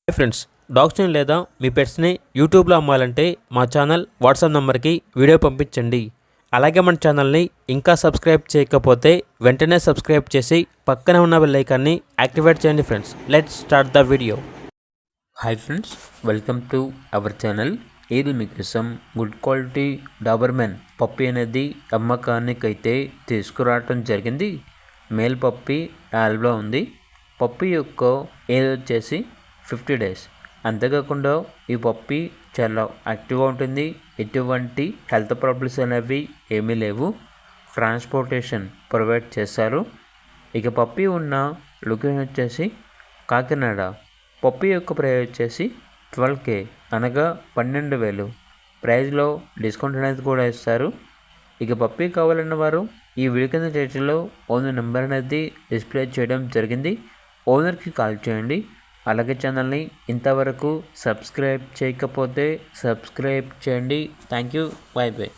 Hi friends, డాగ్స్ని లేదా మీ పెట్స్ని యూట్యూబ్లో అమ్మాలంటే మా ఛానల్ వాట్సాప్ నెంబర్కి వీడియో పంపించండి. అలాగే మన ఛానల్ని ఇంకా సబ్స్క్రైబ్ చేయకపోతే వెంటనే సబ్స్క్రైబ్ చేసి పక్కనే ఉన్న బెల్ ఐకాన్ని యాక్టివేట్ చేయండి. Friends, let's start the video. Hi friends, welcome to our channel. ఇది మీకోసం గుడ్ క్వాలిటీ డాబర్మెన్ పప్పి అనేది అమ్మకానికైతే తీసుకురావటం జరిగింది. మేల్ పప్పి యాల్బ్లో ఉంది. పప్పి యొక్క ఏజ్ వచ్చేసి 50 days. అంతేకాకుండా ఈ పప్పి చాలా యాక్టివ్గా ఉంటుంది. ఎటువంటి హెల్త్ ప్రాబ్లమ్స్ అనేవి ఏమీ లేవు. ట్రాన్స్పోర్టేషన్ ప్రొవైడ్ చేస్తారు. ఇక పప్పి ఉన్న లొకేషన్ వచ్చేసి కాకినాడ. పప్పి యొక్క ప్రైస్ వచ్చేసి 12K, అనగా 12,000. ప్రైస్లో డిస్కౌంట్ అనేది కూడా ఇస్తారు. ఇక పప్పి కావాలన్న వారు ఈ వీడియో కింద టైటిల్లో ఓనర్ నెంబర్ అనేది డిస్ప్లే చేయడం జరిగింది. ఓనర్కి కాల్ చేయండి. అలాగే ఛానల్ని ఇంతవరకు సబ్స్క్రైబ్ చేయకపోతే సబ్స్క్రైబ్ చేయండి. Thank you. By by.